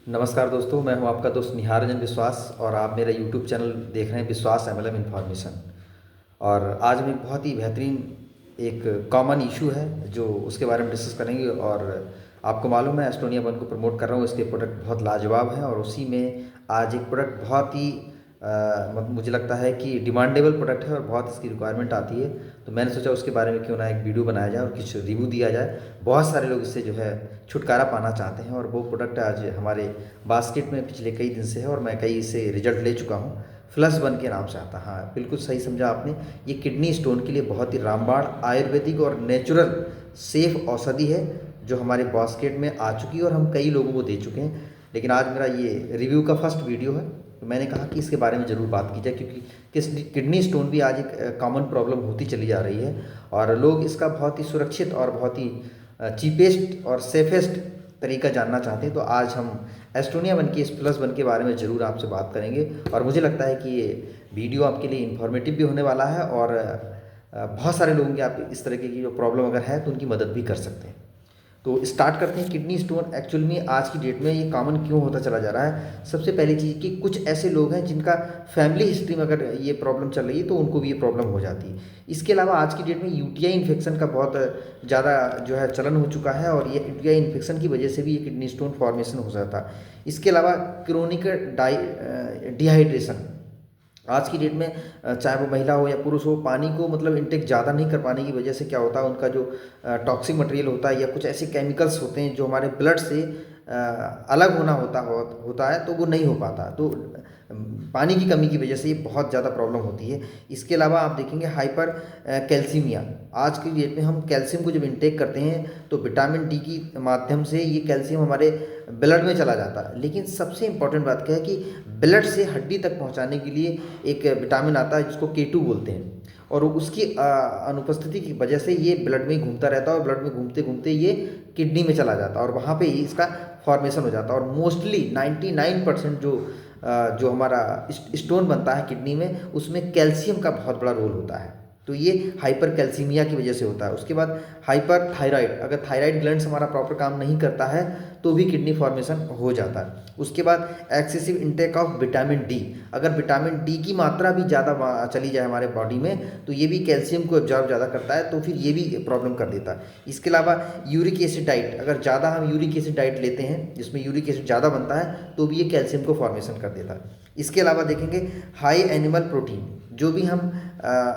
नमस्कार दोस्तों, मैं हूं आपका दोस्त निहार रंजन विश्वास और आप मेरा यूट्यूब चैनल देख रहे हैं विश्वास एमएलएम इन्फॉर्मेशन। और आज हम एक बहुत ही बेहतरीन एक कॉमन इशू है जो उसके बारे में डिस्कस करेंगे। और आपको मालूम है एस्टोनिया वन को प्रमोट कर रहा हूँ, इसके प्रोडक्ट बहुत लाजवाब हैं और उसी में आज एक प्रोडक्ट बहुत ही मुझे लगता है कि डिमांडेबल प्रोडक्ट है और बहुत इसकी रिक्वायरमेंट आती है। तो मैंने सोचा उसके बारे में क्यों ना एक वीडियो बनाया जाए और कुछ रिव्यू दिया जाए। बहुत सारे लोग इससे जो है छुटकारा पाना चाहते हैं और वो प्रोडक्ट आज हमारे बास्केट में पिछले कई दिन से है और मैं कई इससे रिजल्ट ले चुका हूँ। फ्लस वन के नाम से आता है। हाँ, बिल्कुल सही समझा आपने। ये किडनी स्टोन के लिए बहुत ही रामबाण आयुर्वेदिक और नेचुरल सेफ औषधि है जो हमारे बास्केट में आ चुकी है और हम कई लोगों को दे चुके हैं। लेकिन आज मेरा ये रिव्यू का फर्स्ट वीडियो है, तो मैंने कहा कि इसके बारे में ज़रूर बात की जाए, क्योंकि किडनी स्टोन भी आज एक कॉमन प्रॉब्लम होती चली जा रही है और लोग इसका बहुत ही सुरक्षित और बहुत ही चीपेस्ट और सेफेस्ट तरीका जानना चाहते हैं। तो आज हम एस्टोनिया वन की इस प्लस वन के बारे में ज़रूर आपसे बात करेंगे और मुझे लगता है कि ये वीडियो आपके लिए इन्फॉर्मेटिव भी होने वाला है और बहुत सारे लोगों की आप इस तरह की जो प्रॉब्लम अगर है तो उनकी मदद भी कर सकते हैं। तो स्टार्ट करते हैं। किडनी स्टोन एक्चुअल में आज की डेट में ये कॉमन क्यों होता चला जा रहा है। सबसे पहली चीज़ कि कुछ ऐसे लोग हैं जिनका फैमिली हिस्ट्री में अगर ये प्रॉब्लम चल रही है तो उनको भी ये प्रॉब्लम हो जाती है। इसके अलावा आज की डेट में यूटीआई इन्फेक्शन का बहुत ज़्यादा जो है चलन हो चुका है और ये यूटीआई इन्फेक्शन की वजह से भी ये किडनी स्टोन फॉर्मेशन हो जाता है। इसके अलावा क्रोनिक डिहाइड्रेशन आज की डेट में चाहे वो महिला हो या पुरुष हो, पानी को मतलब इनटेक ज़्यादा नहीं कर पाने की वजह से क्या होता है, उनका जो टॉक्सिक मटेरियल होता है या कुछ ऐसे केमिकल्स होते हैं जो हमारे ब्लड से अलग होता है तो वो नहीं हो पाता। तो पानी की कमी की वजह से ये बहुत ज़्यादा प्रॉब्लम होती है। इसके अलावा आप देखेंगे हाइपर कैल्सीमिया। आज की डेट में हम कैल्शियम को जब इंटेक करते हैं तो विटामिन डी की माध्यम से ये कैल्शियम हमारे ब्लड में चला जाता है। लेकिन सबसे इम्पॉर्टेंट बात क्या है कि ब्लड से हड्डी तक पहुंचाने के लिए एक विटामिन आता है जिसको K2 बोलते हैं और उसकी अनुपस्थिति की वजह से ये ब्लड में घूमता रहता है और ब्लड में घूमते घूमते ये किडनी में चला जाता है और वहाँ पे ही इसका फॉर्मेशन हो जाता है। और मोस्टली 99% जो हमारा स्टोन बनता है किडनी में उसमें कैल्शियम का बहुत बड़ा रोल होता है। तो ये हाइपर कैल्सीमिया की वजह से होता है। उसके बाद हाइपर थायराइड, अगर थायराइड ग्लैंड्स हमारा प्रॉपर काम नहीं करता है तो भी किडनी फॉर्मेशन हो जाता है। उसके बाद excessive intake of vitamin D, अगर विटामिन डी की मात्रा भी ज़्यादा चली जाए हमारे बॉडी में तो ये भी कैल्शियम को एब्जॉर्ब ज़्यादा करता है तो फिर ये भी प्रॉब्लम कर देता है। इसके अलावा यूरिक एसिड डाइट, अगर ज़्यादा हम यूरिक एसिड डाइट लेते हैं जिसमें यूरिक एसिड ज़्यादा बनता है तो भी ये कैल्शियम को फॉर्मेशन कर देता है। इसके अलावा देखेंगे हाई एनिमल प्रोटीन, जो भी हम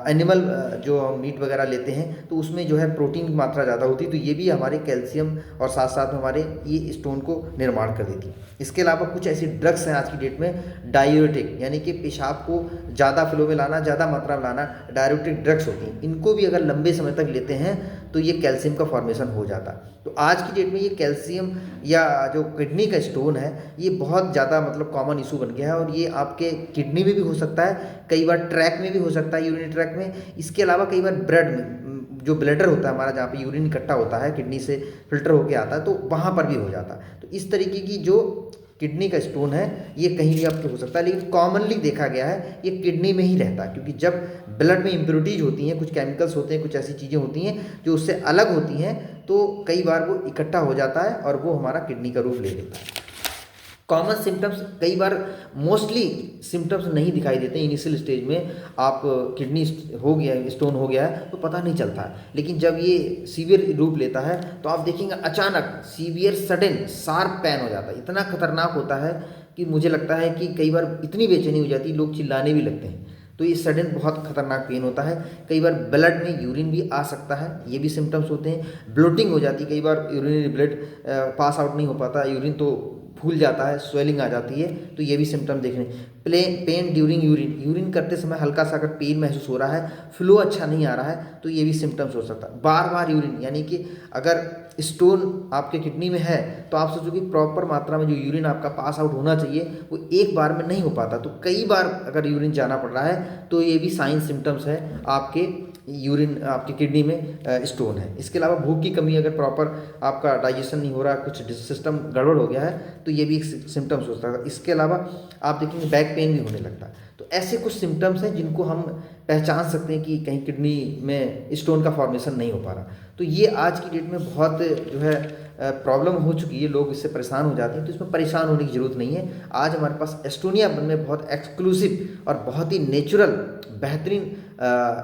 एनिमल जो हम मीट वगैरह लेते हैं तो उसमें जो है प्रोटीन की मात्रा ज़्यादा होती है तो ये भी हमारे कैल्शियम और साथ साथ में हमारे ये स्टोन को निर्माण कर देती है। इसके अलावा कुछ ऐसी ड्रग्स हैं आज की डेट में डायूरेटिक, यानी कि पेशाब को ज़्यादा फ्लो में लाना, ज़्यादा मात्रा में लाना, डायूरेटिक ड्रग्स होती हैं। इनको भी अगर लंबे समय तक लेते हैं तो ये कैल्शियम का फॉर्मेशन हो जाता है। तो आज की डेट में ये कैल्शियम या जो किडनी का स्टोन है ये बहुत ज़्यादा मतलब कॉमन इशू बन गया है और ये आपके किडनी में भी हो सकता है, कई बार ट्रैक में भी हो सकता है, यूरिनरी ट्रैक में। इसके अलावा कई बार ब्लड में जो ब्लैडर होता है हमारा, जहाँ पे यूरिन इकट्ठा होता है किडनी से फिल्टर होके आता है तो वहाँ पर भी हो जाता है। तो इस तरीके की जो किडनी का स्टोन है ये कहीं भी आपके हो सकता है, लेकिन कॉमनली देखा गया है ये किडनी में ही रहता है, क्योंकि जब ब्लड में इम्प्योरिटीज होती हैं, कुछ केमिकल्स होते हैं, कुछ ऐसी चीज़ें होती हैं जो उससे अलग होती हैं तो कई बार वो इकट्ठा हो जाता है और वो हमारा किडनी का रूप ले लेता है। कॉमन सिम्टम्स कई बार मोस्टली सिम्टम्स नहीं दिखाई देते इनिशियल स्टेज में। आप किडनी हो गया, स्टोन हो गया है तो पता नहीं चलता है, लेकिन जब ये सीवियर रूप लेता है तो आप देखेंगे अचानक सीवियर सडन शार्प पेन हो जाता है। इतना खतरनाक होता है कि मुझे लगता है कि कई बार इतनी बेचैनी हो जाती है लोग चिल्लाने भी लगते हैं। तो ये सडन बहुत खतरनाक पेन होता है। कई बार ब्लड में यूरिन भी आ सकता है, ये भी सिम्टम्स होते हैं। ब्लोटिंग हो जाती है, कई बार यूरिनरी ब्लड पास आउट नहीं हो पाता, यूरिन तो फूल जाता है, स्वेलिंग आ जाती है, तो ये भी सिम्टम देखने। पेन ड्यूरिंग यूरिन करते समय हल्का सा अगर पेन महसूस हो रहा है, फ्लो अच्छा नहीं आ रहा है तो ये भी सिम्टम्स हो सकता है। बार बार यूरिन, यानी कि अगर स्टोन आपके किडनी में है तो आप सोचो कि प्रॉपर मात्रा में जो यूरिन आपका पास आउट होना चाहिए वो एक बार में नहीं हो पाता, तो कई बार अगर यूरिन जाना पड़ रहा है तो ये भी साइन सिम्टम्स है आपके यूरिन, आपकी किडनी में स्टोन है। इसके अलावा भूख की कमी, अगर प्रॉपर आपका डाइजेशन नहीं हो रहा, कुछ सिस्टम गड़बड़ हो गया है तो ये भी एक सिम्टम्स हो सकता है। इसके अलावा आप देखेंगे बैक पेन भी होने लगता है। तो ऐसे कुछ सिम्टम्स हैं जिनको हम पहचान सकते हैं कि कहीं किडनी में स्टोन का फॉर्मेशन नहीं हो पा रहा। तो ये आज की डेट में बहुत जो है प्रॉब्लम हो चुकी है, लोग इससे परेशान हो जाते हैं। तो इसमें परेशान होने की ज़रूरत नहीं है। आज हमारे पास एस्टोनिया वन में बहुत एक्सक्लूसिव और बहुत ही नेचुरल बेहतरीन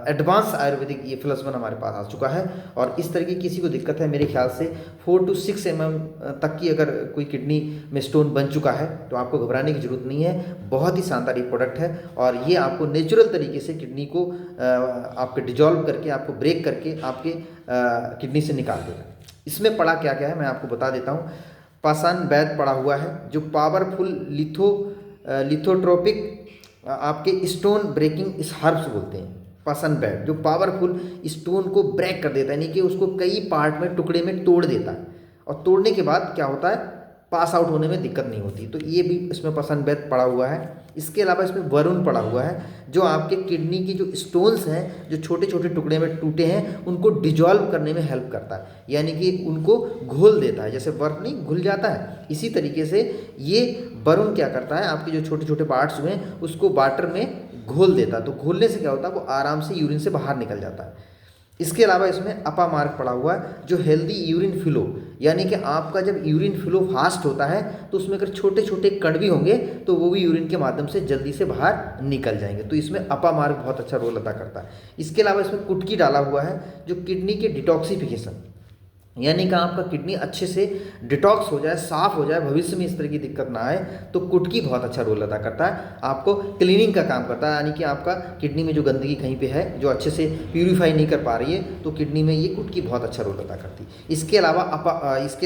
एडवांस आयुर्वेदिक ये +1 हमारे पास आ चुका है। और इस तरह की किसी को दिक्कत है, मेरे ख्याल से 4 to 6 mm तक की अगर कोई किडनी में स्टोन बन चुका है तो आपको घबराने की ज़रूरत नहीं है। बहुत ही शानदार ये प्रोडक्ट है और ये आपको नेचुरल तरीके से किडनी को आपके डिजॉल्व करके, आपको ब्रेक करके आपके किडनी से निकाल देगा। इसमें पड़ा क्या क्या है मैं आपको बता देता हूँ। पाषाण वैद्य पड़ा हुआ है जो पावरफुल लिथोट्रोपिक आपके स्टोन ब्रेकिंग इस हर्ब्स बोलते हैं। पाषाण वैद्य जो पावरफुल स्टोन को ब्रेक कर देता है, यानी कि उसको कई पार्ट में, टुकड़े में तोड़ देता है। और तोड़ने के बाद क्या होता है, पास आउट होने में दिक्कत नहीं होती। तो ये भी इसमें पाषाण वैद्य पड़ा हुआ है। इसके अलावा इसमें वरुण पड़ा हुआ है जो आपके किडनी की जो स्टोन्स हैं, जो छोटे छोटे टुकड़े में टूटे हैं, उनको डिजॉल्व करने में हेल्प करता है, यानी कि उनको घोल देता है। जैसे बर्फ नहीं घुल जाता है, इसी तरीके से ये वरुण क्या करता है, आपके जो छोटे छोटे पार्ट्स हुए हैं उसको वाटर में घोल देता है। तो घोलने से क्या होता है, वो आराम से यूरिन से बाहर निकल जाता है। इसके अलावा इसमें अपामार्ग पड़ा हुआ है जो हेल्दी यूरिन फ्लो, यानी कि आपका जब यूरिन फ्लो फास्ट होता है तो उसमें अगर छोटे छोटे कण भी होंगे तो वो भी यूरिन के माध्यम से जल्दी से बाहर निकल जाएंगे। तो इसमें अपामार्ग बहुत अच्छा रोल अदा करता है। इसके अलावा इसमें कुटकी डाला हुआ है जो किडनी के डिटॉक्सिफिकेशन, यानी कि आपका किडनी अच्छे से डिटॉक्स हो जाए, साफ़ हो जाए, भविष्य में इस तरह की दिक्कत ना आए, तो कुटकी बहुत अच्छा रोल अदा करता है। आपको क्लीनिंग का काम करता है, यानी कि आपका किडनी में जो गंदगी कहीं पे है जो अच्छे से प्यूरीफाई नहीं कर पा रही है, तो किडनी में ये कुटकी बहुत अच्छा रोल अदा करती है। इसके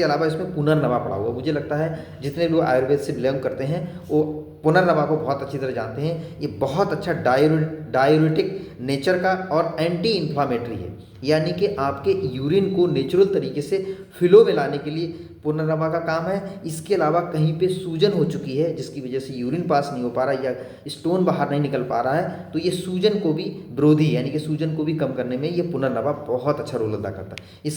अलावा इसमें पुनर्नवा पड़ा हुआ। मुझे लगता है जितने लोग आयुर्वेद से बिलोंग करते हैं वो पुनर्नवा को बहुत अच्छी तरह जानते हैं। ये बहुत अच्छा डायूरेटिक नेचर का और एंटी इन्फ्लामेटरी है, यानी कि आपके यूरिन को नेचुरल तरीके से फ्लो में लाने के लिए पुनर्नवा का काम है। इसके अलावा कहीं पे सूजन हो चुकी है जिसकी वजह से यूरिन पास नहीं हो पा रहा या स्टोन बाहर नहीं निकल पा रहा है, तो ये सूजन को भी विरोधी, यानी कि सूजन को भी कम करने में ये पुनर्नवा बहुत अच्छा रोल अदा करता है। इसके